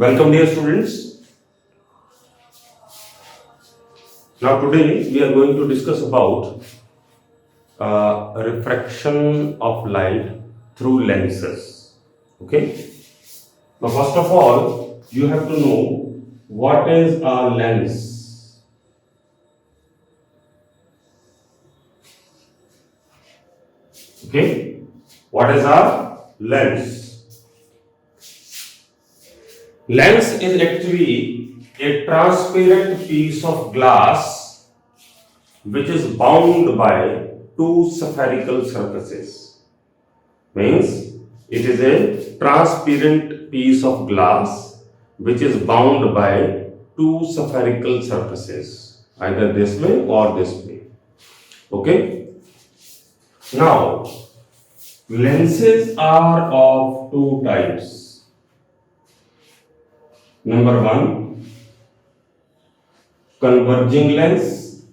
Welcome, dear students. Now, today we are going to discuss about refraction of light through lenses. Okay. Now, first of all, you have to know what is a lens. Okay. What is a lens? Lens is actually a transparent piece of glass which is bound by two spherical surfaces. Means it is a transparent piece of glass which is bound by two spherical surfaces, either this way or this way. Okay. Now, lenses are of two types. Number one, converging lens,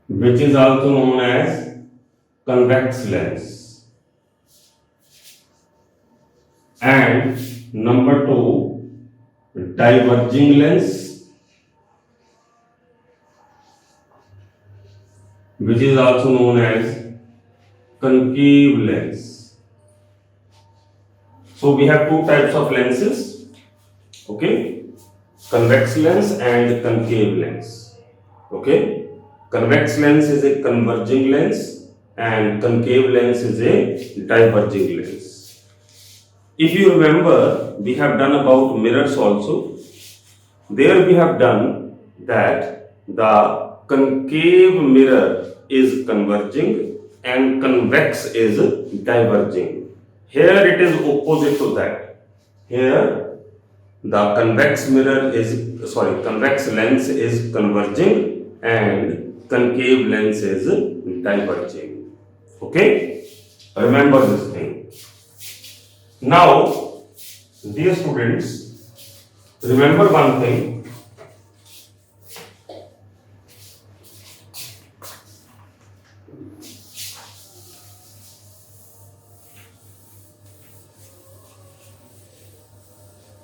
which is also known as convex lens, and number two, diverging lens, which is also known as concave lens. So we have two types of lenses, okay, convex lens and concave lens. Okay, convex lens is a converging lens and concave lens is a diverging lens. If you remember, we have done about mirrors also. There we have done that the concave mirror is converging and convex is diverging. Here it is opposite to that. Here the convex lens is converging and concave lens is diverging. Okay? Remember this thing. Now, dear students, remember one thing.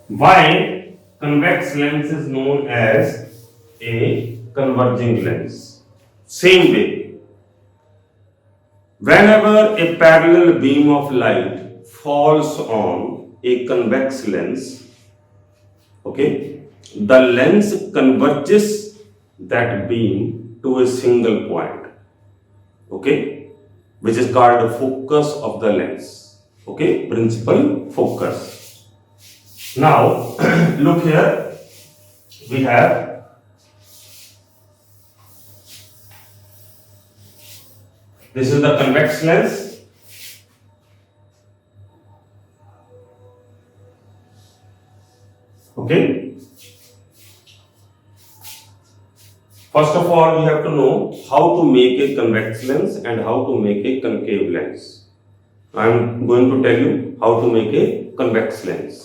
Why convex lens is known as a converging lens? Same way, whenever a parallel beam of light falls on a convex lens, okay, the lens converges that beam to a single point, okay, which is called the focus of the lens, okay, principal focus. Now, look here, we have this is the convex lens, okay. First of all, you have to know how to make a convex lens and how to make a concave lens. I am going to tell you how to make a convex lens.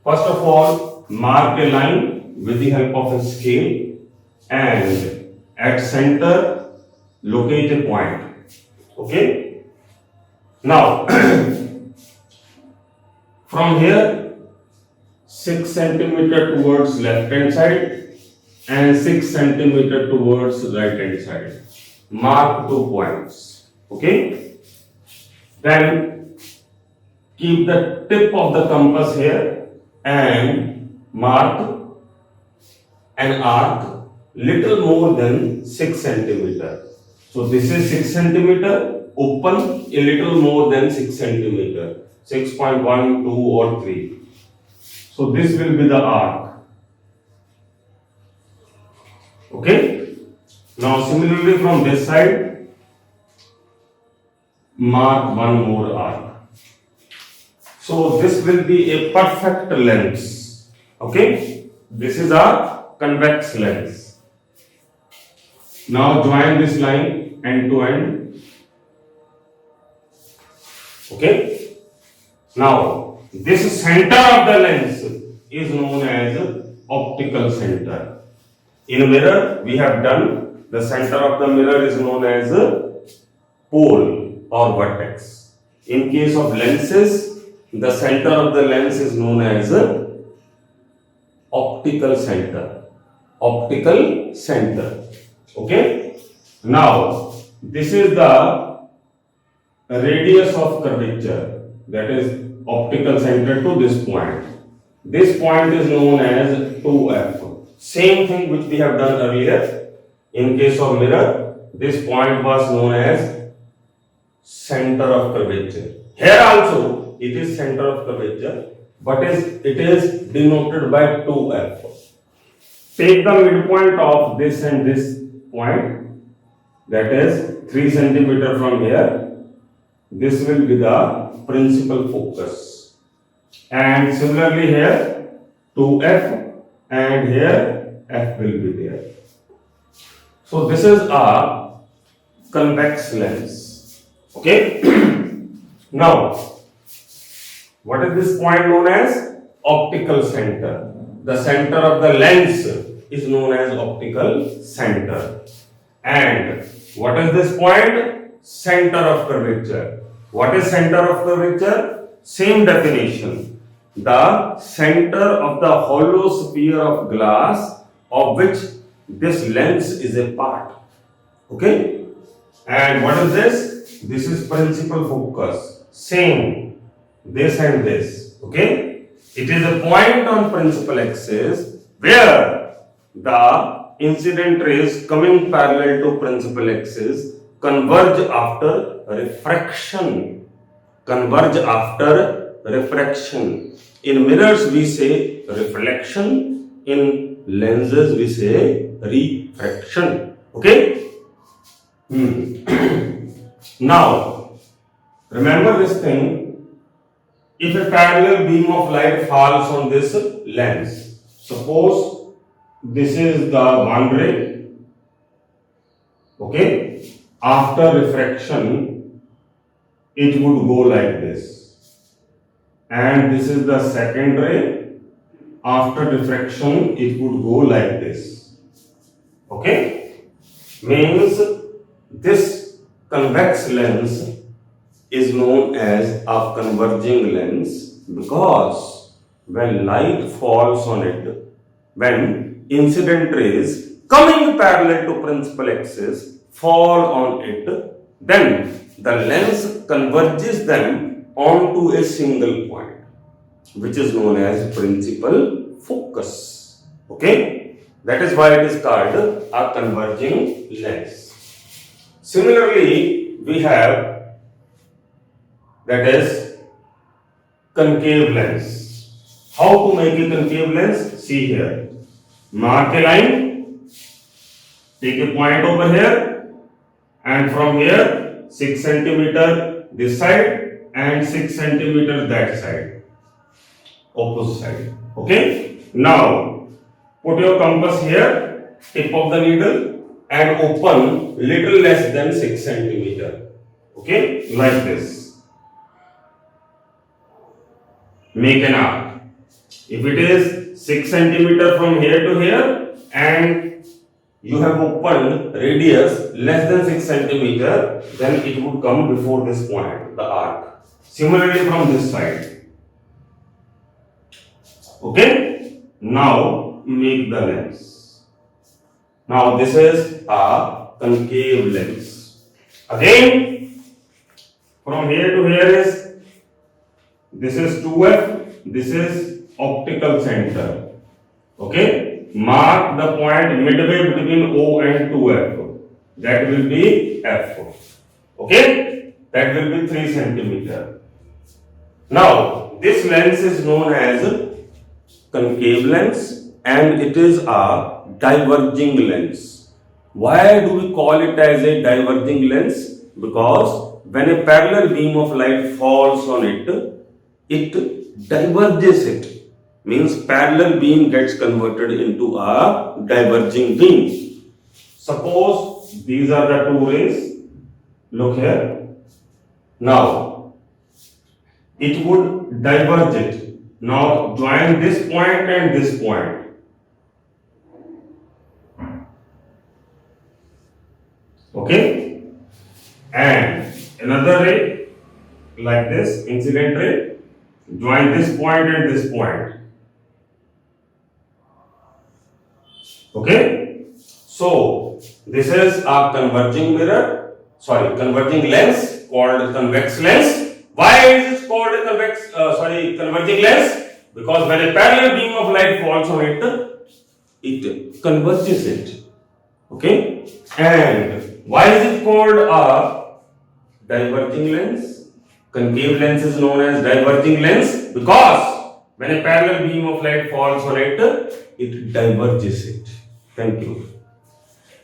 First of all, mark a line with the help of a scale and at center locate a point. Okay. Now, from here 6 centimeter towards left hand side and 6 centimeter towards right hand side. Mark 2 points. Okay. Then keep the tip of the compass here and mark an arc little more than 6 centimeter. So this is 6 centimeter, open a little more than 6 centimeter, 6.1, 2 or 3. So this will be the arc. Okay. Now similarly from this side, mark one more arc. So this will be a perfect lens. Okay. This is a convex lens. Now join this line end to end. Okay. Now this center of the lens is known as optical center. In a mirror, we have done the center of the mirror is known as a pole or vertex. In case of lenses, the center of the lens is known as optical center. Optical center. Okay. Now, this is the radius of curvature, that is optical center to this point. This point is known as 2f. Same thing which we have done earlier. In case of mirror, this point was known as center of curvature. Here also it is center of curvature, but it is denoted by 2f. Take the midpoint of this and this point, that is 3 centimeter from here. This will be the principal focus. And similarly here 2f, and here f will be there. So this is a convex lens. Okay. Now, what is this point known as? Optical center. The center of the lens is known as optical center. And what is this point? Center of curvature. What is center of curvature? Same definition. The center of the hollow sphere of glass of which this lens is a part. Okay. And what is this? This is principal focus. Same. This and this. Okay. It is a point on principal axis where the incident rays coming parallel to principal axis converge after refraction. Converge after refraction. In mirrors we say reflection. In lenses we say refraction. Okay. Now, remember this thing. If a parallel beam of light falls on this lens, suppose this is the one ray, okay, after refraction it would go like this, and this is the second ray, after refraction it would go like this. Okay, means this convex lens is known as a converging lens because when light falls on it, when incident rays coming parallel to principal axis fall on it, then the lens converges them onto a single point, which is known as principal focus. Okay, that is why it is called a converging lens. Similarly, we have that is concave lens. How to make a concave lens? See here. Mark a line, take a point over here, and from here 6 centimeter this side and 6 centimeter that side, opposite side. Okay. Now put your compass here, tip of the needle, and open little less than 6 centimeter. Okay, like this. Make an arc. If it is 6 centimeter from here to here and you have opened radius less than 6 centimeter, then it would come before this point, the arc. Similarly from this side. Okay. Now make the lens. Now this is a concave lens. Again, from here to here is, this is 2f, this is optical center. Okay, mark the point midway between O and 2f. That will be f. Okay, that will be 3 centimeter. Now, this lens is known as concave lens and it is a diverging lens. Why do we call it as a diverging lens? Because when a parallel beam of light falls on it, it diverges it. Means parallel beam gets converted into a diverging beam. Suppose these are the two rays. Look here. Now, it would diverge it. Now, join this point and this point. Okay? And another ray, like this, incident ray, join this point and this point. Okay, so this is a converging lens called convex lens. Why is it called a converging lens? Because when a parallel beam of light falls on it, it converges it. Okay, and why is it called a diverging lens? Concave lens is known as diverging lens because when a parallel beam of light falls on it, it diverges it. Thank you.